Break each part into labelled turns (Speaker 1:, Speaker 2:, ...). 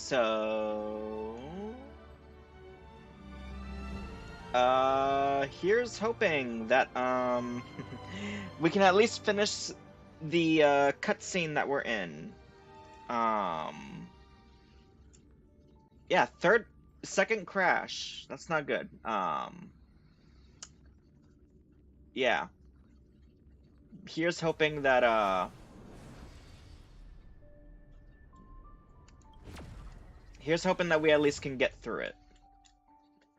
Speaker 1: So, here's hoping that we can at least finish the cutscene that we're in. Yeah, second crash. That's not good. Yeah. Here's hoping that we at least can get through it.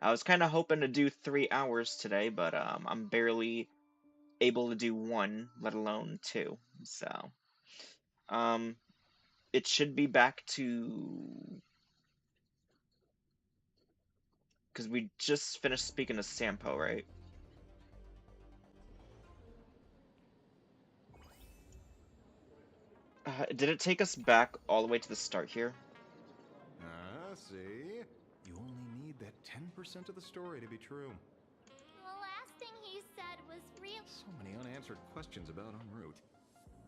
Speaker 1: I was kind of hoping to do 3 hours today, but I'm barely able to do 1, let alone 2. So, it should be back to, because we just finished speaking to Sampo, right? Did it take us back all the way to the start here?
Speaker 2: See? You only need that 10% of the story to be true.
Speaker 3: The last thing he said was real.
Speaker 2: So many unanswered questions about en route.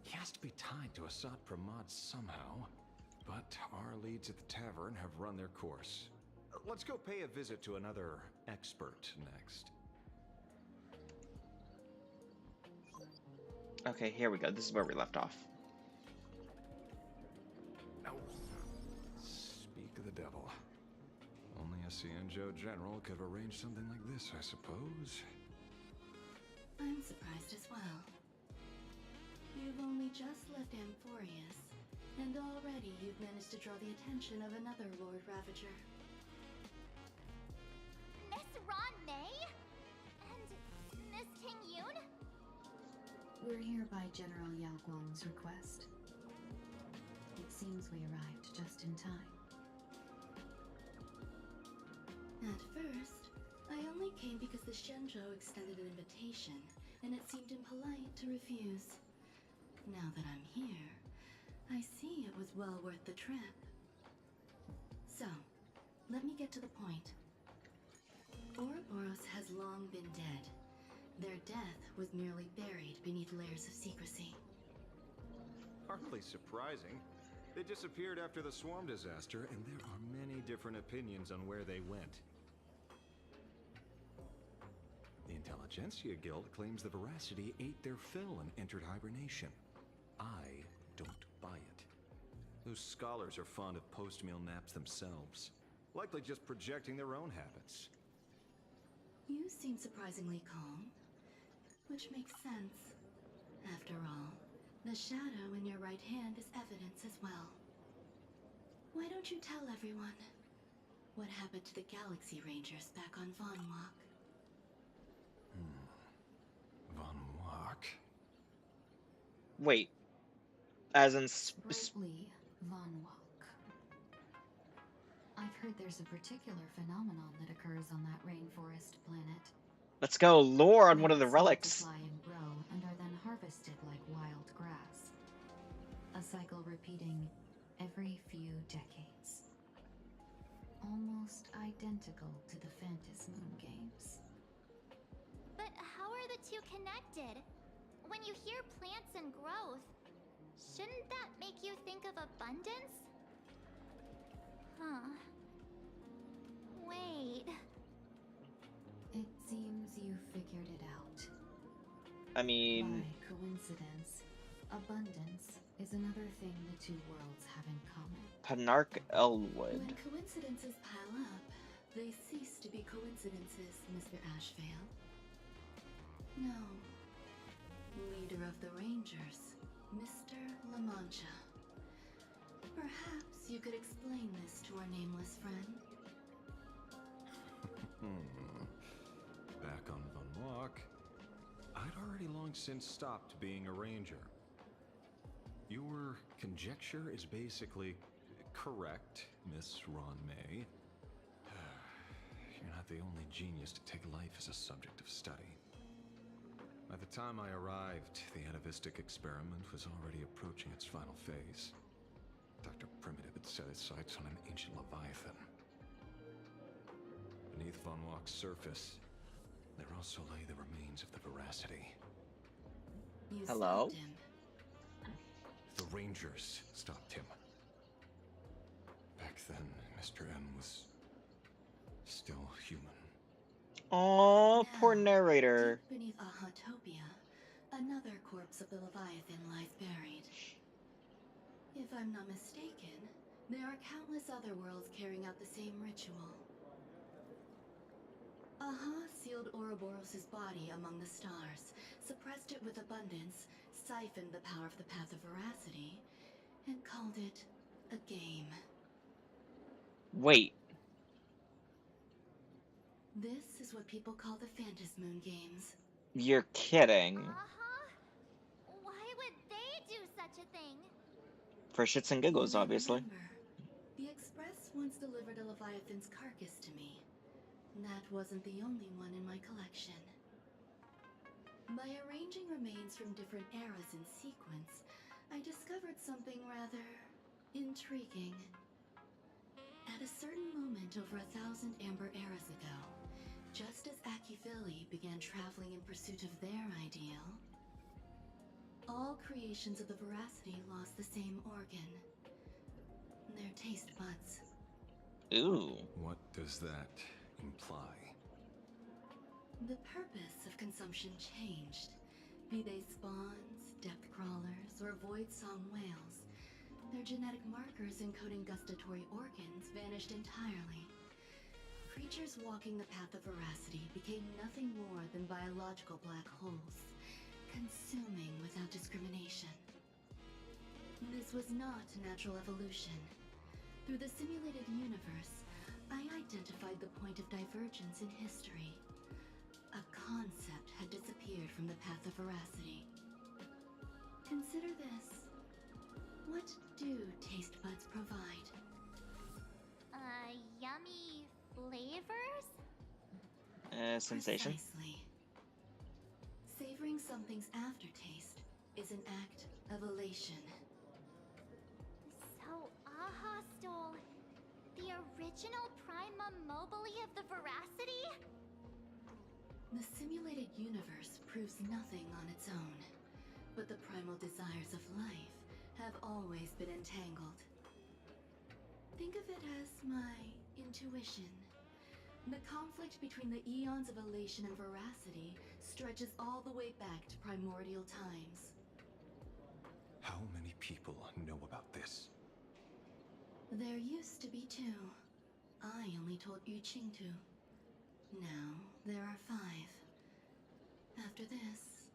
Speaker 2: He has to be tied to Assad Pramod somehow. But our leads at the tavern have run their course. Let's go pay a visit to another expert next.
Speaker 1: Okay, here we go. This is where we left off.
Speaker 2: Oh. Speak of the devil. Only a Cienjo general could have arranged something like this, I suppose.
Speaker 4: I'm surprised as well. You've only just left Amphorius, and already you've managed to draw the attention of another Lord Ravager.
Speaker 3: Miss Ron May? And Miss King Yoon?
Speaker 4: We're here by General Yao Guang's request. It seems we arrived just in time. At first, I only came because the Shenzhou extended an invitation, and it seemed impolite to refuse. Now that I'm here, I see it was well worth the trip. So, let me get to the point. Ouroboros has long been dead. Their death was merely buried beneath layers of secrecy.
Speaker 2: Hardly surprising. They disappeared after the swarm disaster, and there are many different opinions on where they went. The Intelligentsia Guild claims the Veracity ate their fill and entered hibernation. I don't buy it. Those scholars are fond of post-meal naps themselves, likely just projecting their own habits.
Speaker 4: You seem surprisingly calm, which makes sense. After all, the shadow in your right hand is evidence as well. Why don't you tell everyone what happened to the Galaxy Rangers back on Von Walk?
Speaker 2: Von Walk?
Speaker 1: Wait. As in...
Speaker 5: Sprightly Von Walk. I've heard there's a particular phenomenon that occurs on that rainforest planet.
Speaker 1: Let's go lore on one of the
Speaker 5: Plants
Speaker 1: relics.
Speaker 5: multiply and grow and are then harvested like wild grass. A cycle repeating every few decades. Almost identical to the Phantas Moon games.
Speaker 3: But how are the two connected? When you hear plants and growth, shouldn't that make you think of abundance? Huh. Wait.
Speaker 5: It seems you figured it out.
Speaker 1: I mean...
Speaker 5: By coincidence, abundance is another thing the two worlds have in common.
Speaker 1: Panarch Elwood.
Speaker 4: When coincidences pile up, they cease to be coincidences, Mr. Ashvale. No. Leader of the Rangers, Mr. La Mancha. Perhaps you could explain this to our nameless friend.
Speaker 2: Back on Von Walk, I'd already long since stopped being a ranger. Your conjecture is basically correct, Miss Ron May. You're not the only genius to take life as a subject of study. By the time I arrived, the atavistic experiment was already approaching its final phase. Dr. Primitive had set his sights on an ancient leviathan. Beneath Von Walk's surface, there also lay the remains of the Veracity.
Speaker 4: You
Speaker 1: Hello?
Speaker 4: stopped him.
Speaker 2: The Rangers stopped him. Back Back then, Mr. M was still human.
Speaker 1: Oh, poor
Speaker 4: Now,
Speaker 1: narrator.
Speaker 4: deep beneath Ahatopia, another corpse of the Leviathan lies buried. If I'm not mistaken, there are countless other worlds carrying out the same ritual. Aha sealed Ouroboros' body among the stars, suppressed it with abundance, siphoned the power of the Path of Veracity, and called it a game.
Speaker 1: Wait,
Speaker 4: This is what people call the Phantasmoon Games.
Speaker 1: you're kidding.
Speaker 3: Uh-huh. Why would they do such a thing?
Speaker 1: For shits and
Speaker 4: You
Speaker 1: giggles,
Speaker 4: may
Speaker 1: obviously.
Speaker 4: remember, the Express once delivered a Leviathan's carcass to me. That wasn't the only one in my collection. By arranging remains from different eras in sequence, I discovered something rather intriguing. At a certain moment over 1,000 Amber eras ago, just as Akifili began traveling in pursuit of their ideal, all creations of the Veracity lost the same organ. Their taste buds.
Speaker 1: Ooh.
Speaker 2: What does that imply?
Speaker 4: The purpose of consumption changed. Be they spawns, depth crawlers, or void song whales, their genetic markers encoding gustatory organs vanished entirely. Creatures walking the path of veracity became nothing more than biological black holes, consuming without discrimination. This was not natural evolution. Through the simulated universe, I identified the point of divergence in history. A concept had disappeared from the path of veracity. Consider this. What do taste buds provide?
Speaker 3: Yummy flavors?
Speaker 1: Sensation?
Speaker 4: Precisely. Savoring something's aftertaste is an act of elation.
Speaker 3: So Aha stole the original Prima Mobile of the Veracity?
Speaker 4: The simulated universe proves nothing on its own, but the primal desires of life have always been entangled. Think of it as my intuition. The conflict between the eons of elation and veracity stretches all the way back to primordial times.
Speaker 2: How many people know about this?
Speaker 4: There used to be 2. I only told Yu Qingtu. Now there are 5. After this,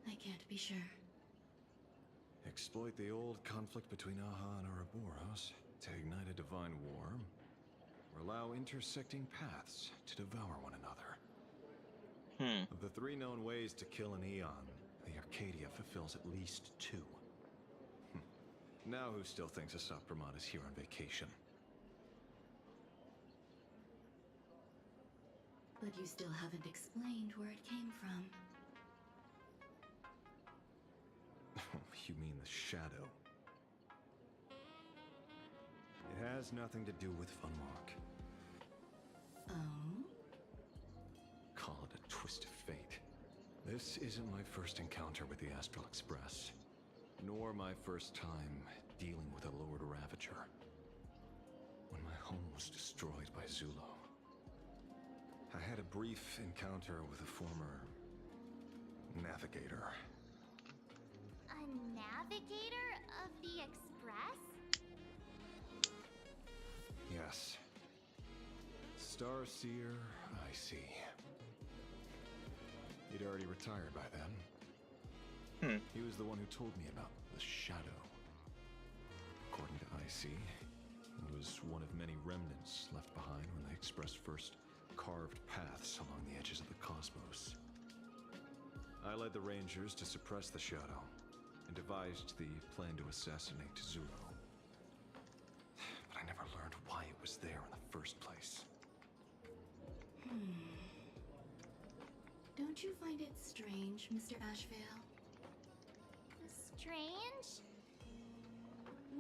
Speaker 4: I can't be sure.
Speaker 2: Exploit the old conflict between Aha and Ouroboros to ignite a divine war, or allow intersecting paths to devour one another. Of the 3 known ways to kill an Eon, the Arcadia fulfills at least 2. Now who still thinks Asapramon is here on vacation?
Speaker 4: But you still haven't explained where it came from.
Speaker 2: You mean the shadow? It has nothing to do with Funmark.
Speaker 4: Oh?
Speaker 2: Call it a twist of fate. This isn't my first encounter with the Astral Express, nor my first time dealing with a Lord Ravager. When my home was destroyed by Zulo, I had a brief encounter with a former navigator.
Speaker 3: A navigator of the Express?
Speaker 2: Yes. Starseer, I see. He'd already retired by then. He was the one who told me about the shadow. According to IC, it was one of many remnants left behind when the Express first carved paths along the edges of the cosmos. I led the Rangers to suppress the shadow and devised the plan to assassinate Zulo. But I never learned why it was there in the first place.
Speaker 4: Don't you find it strange, Mr. Ashvale?
Speaker 3: Strange?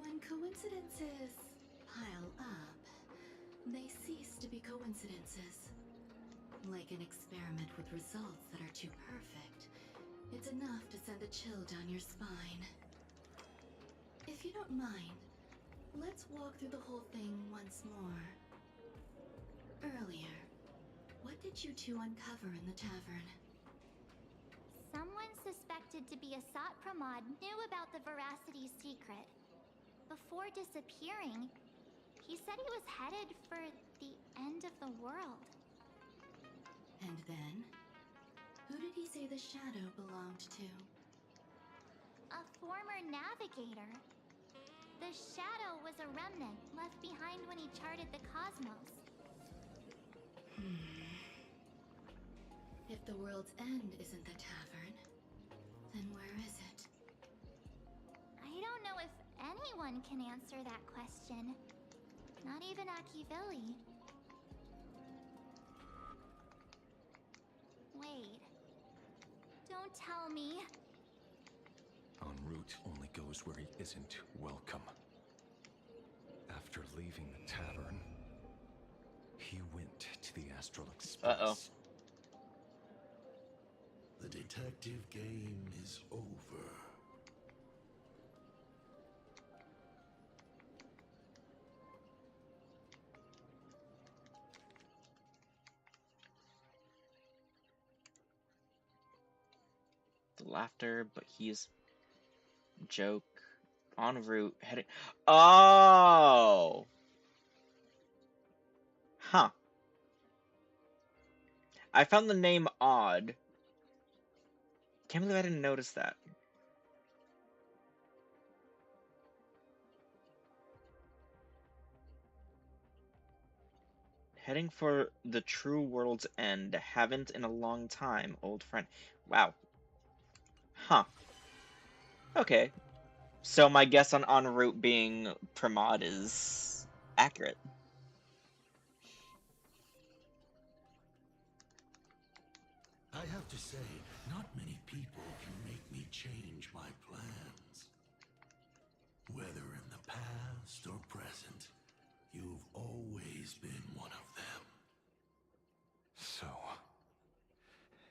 Speaker 4: When coincidences pile up, they cease to be coincidences. Like an experiment with results that are too perfect, it's enough to send a chill down your spine. If you don't mind, Let's walk through the whole thing once more. Earlier, what did you two uncover in the tavern?
Speaker 3: Someone suspected to be a Sot Pramod knew about the Veracity secret. Before disappearing, he said he was headed for the end of the world.
Speaker 4: And then? Who did he say the shadow belonged to?
Speaker 3: A former navigator. The shadow was a remnant left behind when he charted the cosmos.
Speaker 4: If the world's end isn't the tavern, then where is it?
Speaker 3: I don't know if anyone can answer that question. Not even Akivilli. Wait. Don't tell me.
Speaker 2: En route only goes where he isn't welcome. After leaving the tavern, he went to the Astral Express.
Speaker 1: Uh-oh.
Speaker 6: The detective game is over.
Speaker 1: The laughter, but he's joke. En route, heading. Oh! Huh. I found the name odd. Can't believe I didn't notice that. Heading for the true world's end. Haven't in a long time, old friend. Wow. Huh. Okay. So my guess on en route being Pramod is accurate.
Speaker 6: I have to say, not many people can make me change my plans. Whether in the past or present, you've always been one of them.
Speaker 2: So,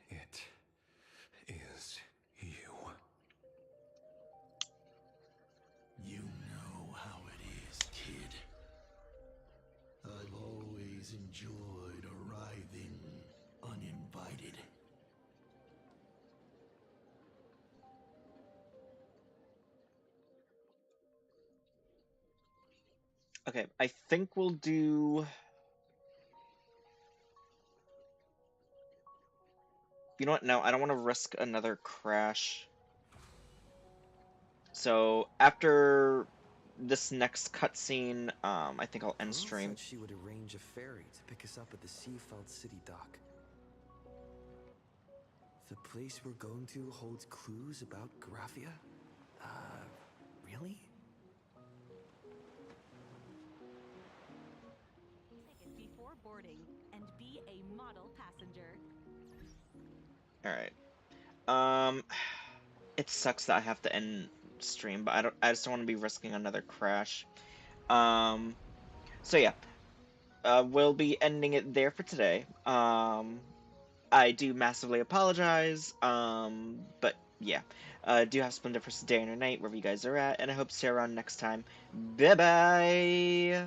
Speaker 2: it is you.
Speaker 6: You know how it is, kid. I've always enjoyed arriving uninvited.
Speaker 1: Okay, I think we'll do... You know what? No, I don't want to risk another crash. So, after this next cutscene, I think I'll end
Speaker 7: Pearl
Speaker 1: stream.
Speaker 7: said she would arrange a ferry to pick us up at the Seafeld City dock. The place we're going to holds clues about Graphia? Really?
Speaker 8: Ticket before boarding and be a model passenger.
Speaker 1: Alright. It sucks that I have to end stream, but I just don't want to be risking another crash. So yeah. We'll be ending it there for today. I do massively apologize. But yeah. Do have a splendid first day and or night wherever you guys are at, and I hope to see you around next time. Bye bye!